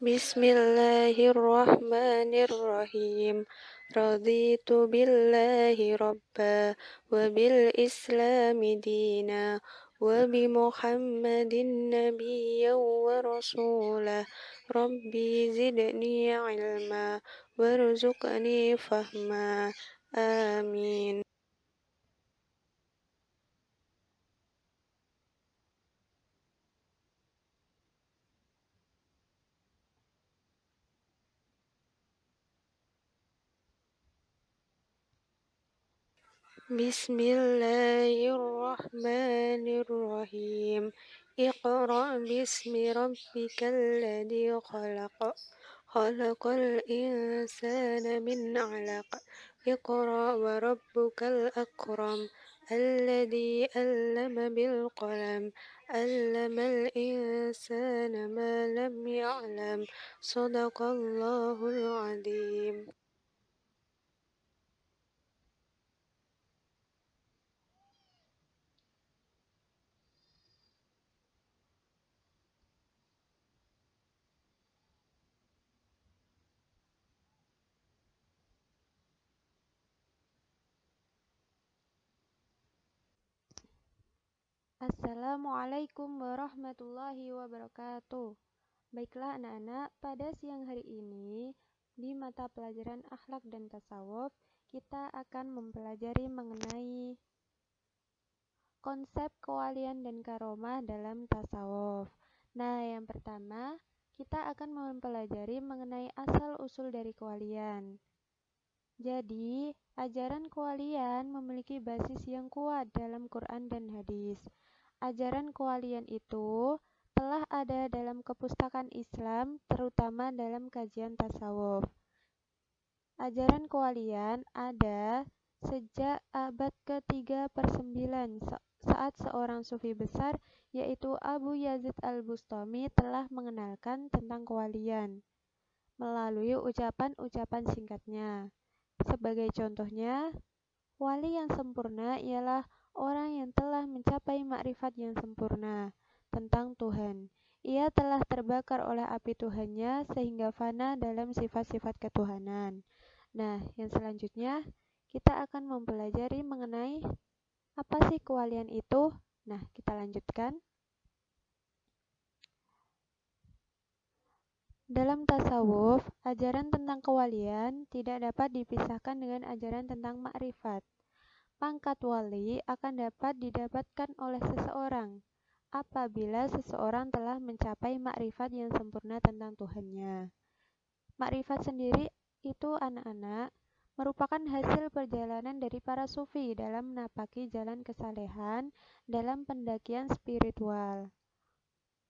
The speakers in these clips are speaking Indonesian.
Bismillahirrahmanirrahim. Raditu billahi rabba wa bil islami dina wa bi Muhammadin nabiyyan wa rasulah. Rabbi zidni ilma warzuqni fahma. Amin. Bismillahirrahmanirrahim. Iqra bismi rabbikal ladzi khalaq. Khalaqal insana min 'alaq. Iqra wa rabbukal akram. Alladzi 'allama bil qalam. 'Allamal insana ma lam ya'lam. Shadaqallahul 'adzim. Assalamualaikum warahmatullahi wabarakatuh. Baiklah anak-anak, pada siang hari ini di mata pelajaran akhlak dan tasawuf kita akan mempelajari mengenai konsep kewalian dan karomah dalam tasawuf. Nah, yang pertama kita akan mempelajari mengenai asal-usul dari kewalian. Jadi, ajaran kewalian memiliki basis yang kuat dalam Quran dan hadis. Ajaran kewalian itu telah ada dalam kepustakaan Islam, terutama dalam kajian tasawuf. Ajaran kewalian ada sejak abad ke-3/9 saat seorang sufi besar, yaitu Abu Yazid Al-Bustami, telah mengenalkan tentang kewalian melalui ucapan-ucapan singkatnya. Sebagai contohnya, wali yang sempurna ialah orang yang telah mencapai makrifat yang sempurna tentang Tuhan. Ia telah terbakar oleh api Tuhannya sehingga fana dalam sifat-sifat ketuhanan. Nah, yang selanjutnya kita akan mempelajari mengenai apa sih kewalian itu. Nah, kita lanjutkan. Dalam tasawuf, ajaran tentang kewalian tidak dapat dipisahkan dengan ajaran tentang makrifat. Pangkat wali akan dapat didapatkan oleh seseorang apabila seseorang telah mencapai makrifat yang sempurna tentang Tuhannya. Makrifat sendiri itu anak-anak merupakan hasil perjalanan dari para sufi dalam menapaki jalan kesalehan dalam pendakian spiritual.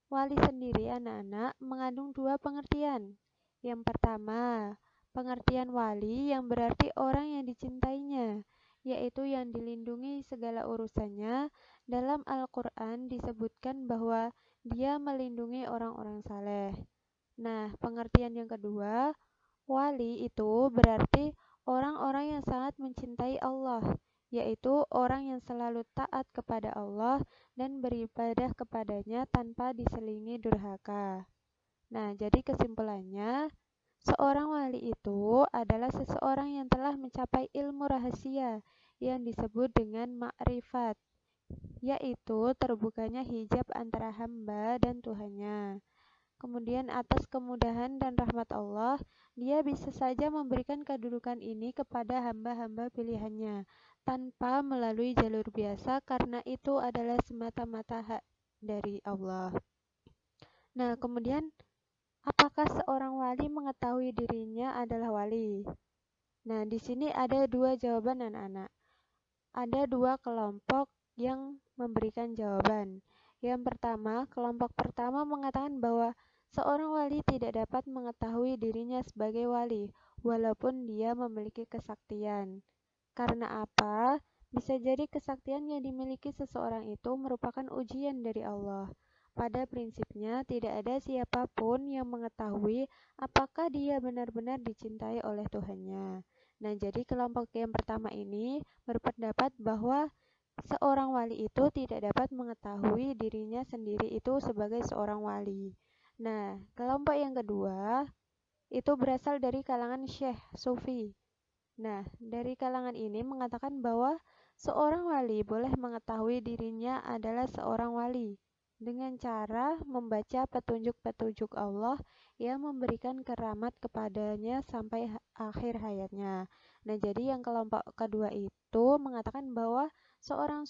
Wali sendiri anak-anak mengandung dua pengertian. Yang pertama, pengertian wali yang berarti orang yang dicintainya, yaitu yang dilindungi segala urusannya. Dalam Al-Quran disebutkan bahwa dia melindungi orang-orang saleh. Nah, pengertian yang kedua, wali itu berarti orang-orang yang sangat mencintai Allah, yaitu orang yang selalu taat kepada Allah dan beribadah kepadanya tanpa diselingi durhaka. Nah, jadi kesimpulannya, seorang wali itu adalah seseorang yang telah mencapai ilmu rahasia yang disebut dengan makrifat, yaitu terbukanya hijab antara hamba dan Tuhannya. Kemudian atas kemudahan dan rahmat Allah, dia bisa saja memberikan kedudukan ini kepada hamba-hamba pilihannya, tanpa melalui jalur biasa karena itu adalah semata-mata hak dari Allah. Nah, kemudian apakah seorang wali mengetahui dirinya adalah wali? Nah, di sini ada dua jawaban anak-anak. Ada dua kelompok yang memberikan jawaban. Yang pertama, kelompok pertama mengatakan bahwa seorang wali tidak dapat mengetahui dirinya sebagai wali, walaupun dia memiliki kesaktian. Karena apa? Bisa jadi kesaktian yang dimiliki seseorang itu merupakan ujian dari Allah. Pada prinsipnya, tidak ada siapapun yang mengetahui apakah dia benar-benar dicintai oleh Tuhannya. Nah, jadi kelompok yang pertama ini berpendapat bahwa seorang wali itu tidak dapat mengetahui dirinya sendiri itu sebagai seorang wali. Nah, kelompok yang kedua itu berasal dari kalangan Syekh Sufi. Nah, dari kalangan ini mengatakan bahwa seorang wali boleh mengetahui dirinya adalah seorang wali dengan cara membaca petunjuk-petunjuk Allah yang memberikan keramat kepadanya sampai akhir hayatnya. Nah, jadi yang kelompok kedua itu mengatakan bahwa seorang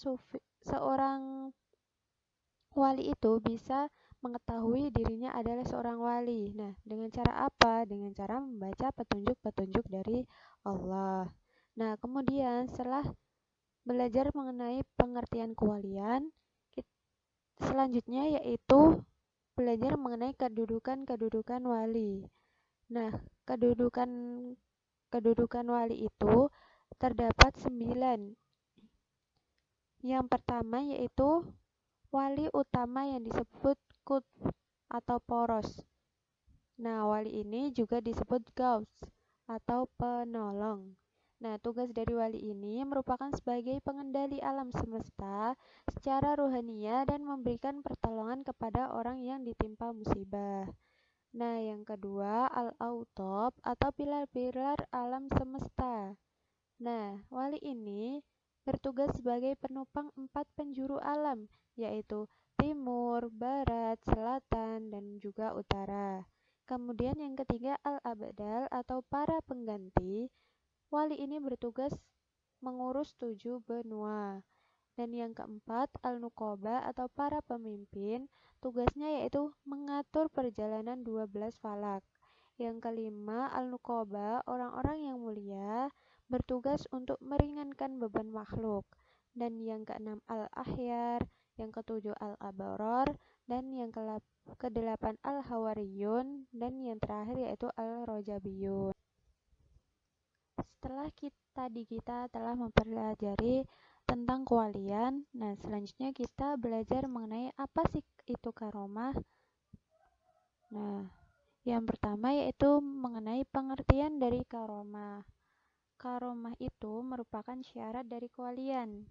wali itu bisa mengetahui dirinya adalah seorang wali. Nah, dengan cara apa? Dengan cara membaca petunjuk-petunjuk dari Allah. Nah, kemudian setelah belajar mengenai pengertian kewalian, selanjutnya yaitu belajar mengenai kedudukan-kedudukan wali. Nah, kedudukan kedudukan wali itu terdapat 9. Yang pertama yaitu wali utama yang disebut qutb atau poros. Nah, wali ini juga disebut gaus atau penolong. Nah, tugas dari wali ini merupakan sebagai pengendali alam semesta secara ruhania dan memberikan pertolongan kepada orang yang ditimpa musibah. Nah, yang kedua, al-autop atau pilar-pilar alam semesta. Nah, wali ini bertugas sebagai penopang 4 penjuru alam, yaitu timur, barat, selatan, dan juga utara. Kemudian yang ketiga, al-abdal atau para pengganti. Wali ini bertugas mengurus 7 benua. Dan yang keempat, al-nuqaba atau para pemimpin, tugasnya yaitu mengatur perjalanan 12 falak. Yang kelima, al-nuqaba, orang-orang yang mulia, bertugas untuk meringankan beban makhluk. Dan yang keenam, al-ahyar, yang ketujuh, al-abaror, dan yang kedelapan, al-hawariyun, dan yang terakhir yaitu al-rojabiyun. Setelah kita telah mempelajari tentang kewalian, nah selanjutnya kita belajar mengenai apa sih itu karomah. Nah, yang pertama yaitu mengenai pengertian dari karomah. Karomah itu merupakan syarat dari kewalian.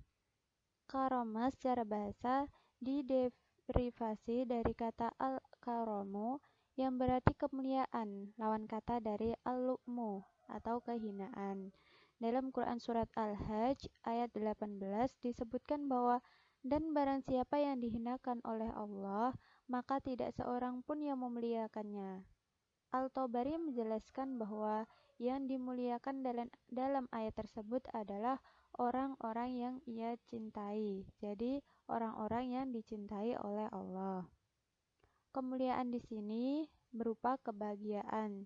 Karomah secara bahasa diderivasi dari kata al-karomu yang berarti kemuliaan, lawan kata dari al-lu'mu atau kehinaan. Dalam Quran Surat Al-Hajj ayat 18 disebutkan bahwa dan barang siapa yang dihinakan oleh Allah, maka tidak seorang pun yang memuliakannya. Al-Tabari menjelaskan bahwa yang dimuliakan dalam ayat tersebut adalah orang-orang yang ia cintai. Jadi, orang-orang yang dicintai oleh Allah. Kemuliaan di sini berupa kebahagiaan.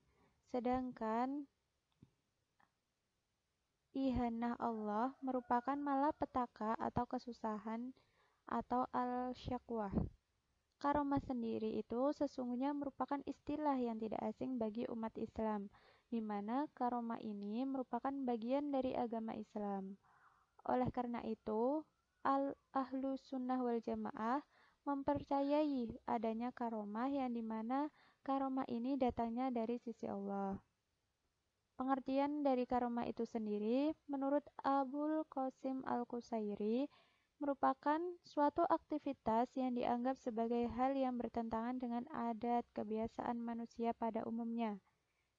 Sedangkan ihanah Allah merupakan malapetaka atau kesusahan atau al-syakwah. Karomah sendiri itu sesungguhnya merupakan istilah yang tidak asing bagi umat Islam, di mana karomah ini merupakan bagian dari agama Islam. Oleh karena itu, ahlu sunnah wal jamaah mempercayai adanya karomah yang dimana karomah ini datangnya dari sisi Allah. Pengertian dari karomah itu sendiri, menurut Abul Qasim Al-Qusairi, merupakan suatu aktivitas yang dianggap sebagai hal yang bertentangan dengan adat kebiasaan manusia pada umumnya,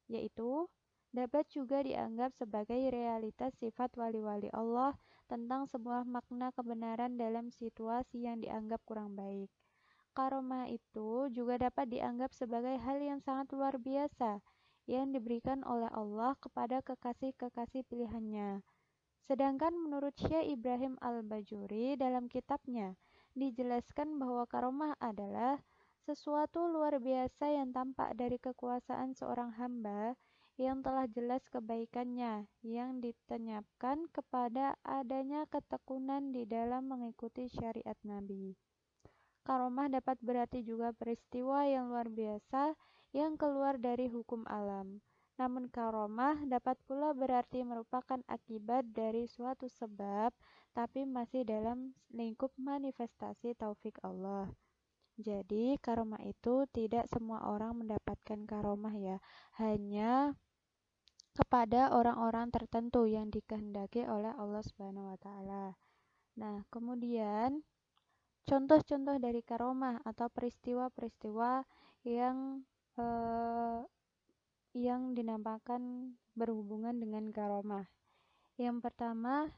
yaitu dapat juga dianggap sebagai realitas sifat wali-wali Allah tentang sebuah makna kebenaran dalam situasi yang dianggap kurang baik. Karomah itu juga dapat dianggap sebagai hal yang sangat luar biasa yang diberikan oleh Allah kepada kekasih-kekasih pilihannya. Sedangkan menurut Syekh Ibrahim Al-Bajuri dalam kitabnya, dijelaskan bahwa karomah adalah sesuatu luar biasa yang tampak dari kekuasaan seorang hamba yang telah jelas kebaikannya, yang ditenyapkan kepada adanya ketekunan di dalam mengikuti syariat Nabi. Karomah dapat berarti juga peristiwa yang luar biasa yang keluar dari hukum alam. Namun karomah dapat pula berarti merupakan akibat dari suatu sebab, tapi masih dalam lingkup manifestasi taufik Allah. Jadi karomah itu tidak semua orang mendapatkan karomah ya, hanya kepada orang-orang tertentu yang dikehendaki oleh Allah Subhanahu wa taala. Nah, kemudian contoh-contoh dari karomah atau peristiwa-peristiwa yang eh, yang dinamakan berhubungan dengan karomah. Yang pertama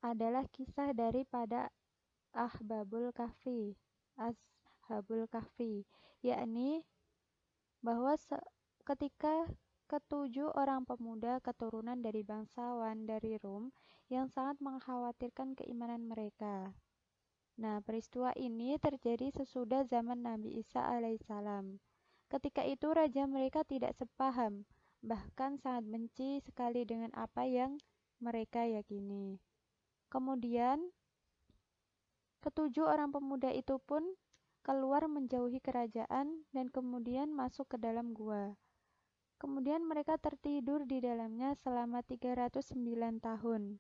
adalah kisah daripada Ashabul Kahfi, yakni bahwa ketika ketujuh orang pemuda keturunan dari bangsawan dari Rum yang sangat mengkhawatirkan keimanan mereka. Nah, peristiwa ini terjadi sesudah zaman Nabi Isa alaihissalam. Ketika itu raja mereka tidak sepaham, bahkan sangat benci sekali dengan apa yang mereka yakini. Kemudian, ketujuh orang pemuda itu pun keluar menjauhi kerajaan dan kemudian masuk ke dalam gua. Kemudian mereka tertidur di dalamnya selama 309 tahun.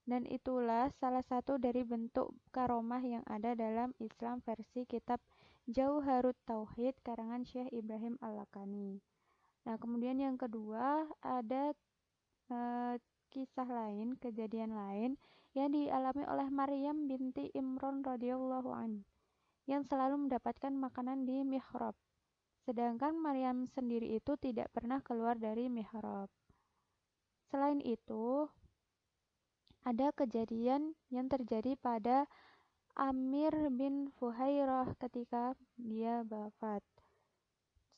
Dan itulah salah satu dari bentuk karomah yang ada dalam Islam versi kitab Jauharut Tauhid karangan Syekh Ibrahim Al-Lakani. Nah, kemudian yang kedua ada kisah lain, kejadian lain yang dialami oleh Maryam binti Imron radhiyallahu an yang selalu mendapatkan makanan di mihrab. Sedangkan Maryam sendiri itu tidak pernah keluar dari mihrab. Selain itu, ada kejadian yang terjadi pada Amir bin Fuhairah ketika dia wafat.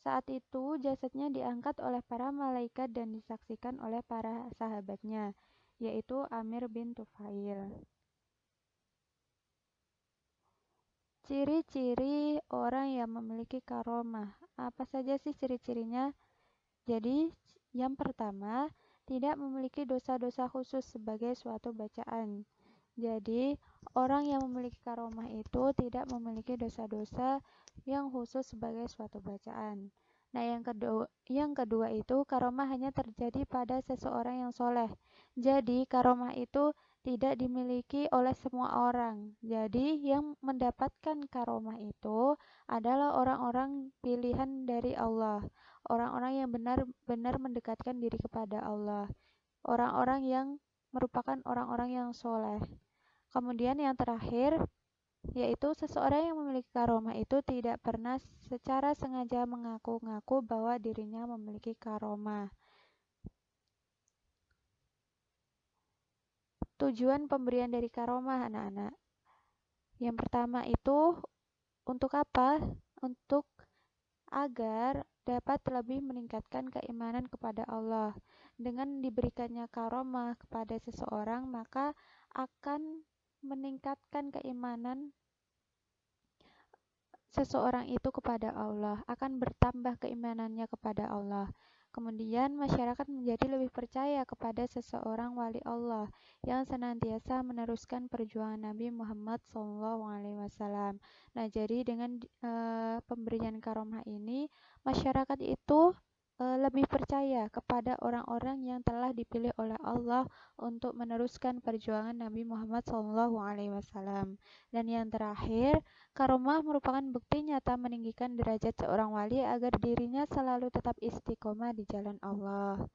Saat itu jasadnya diangkat oleh para malaikat dan disaksikan oleh para sahabatnya, yaitu Amir bin Tufail. Ciri-ciri orang yang memiliki karomah. Apa saja sih ciri-cirinya? Jadi, yang pertama, tidak memiliki dosa-dosa khusus sebagai suatu bacaan. Jadi, orang yang memiliki karomah itu tidak memiliki dosa-dosa yang khusus sebagai suatu bacaan. Nah, yang kedua itu karomah hanya terjadi pada seseorang yang soleh. Jadi, karomah itu tidak dimiliki oleh semua orang. Jadi, yang mendapatkan karomah itu adalah orang-orang pilihan dari Allah, orang-orang yang benar-benar mendekatkan diri kepada Allah, orang-orang yang merupakan orang-orang yang soleh. Kemudian yang terakhir, yaitu seseorang yang memiliki karomah itu tidak pernah secara sengaja mengaku-ngaku bahwa dirinya memiliki karomah. Tujuan pemberian dari karomah, anak-anak. Yang pertama itu untuk apa? Untuk agar dapat lebih meningkatkan keimanan kepada Allah. Dengan diberikannya karomah kepada seseorang, maka akan meningkatkan keimanan seseorang itu kepada Allah, akan bertambah keimanannya kepada Allah. Kemudian masyarakat menjadi lebih percaya kepada seseorang wali Allah yang senantiasa meneruskan perjuangan Nabi Muhammad SAW. Nah, jadi dengan pemberian karomah ini, masyarakat itu lebih percaya kepada orang-orang yang telah dipilih oleh Allah untuk meneruskan perjuangan Nabi Muhammad SAW. Dan yang terakhir, karomah merupakan bukti nyata meninggikan derajat seorang wali agar dirinya selalu tetap istiqomah di jalan Allah.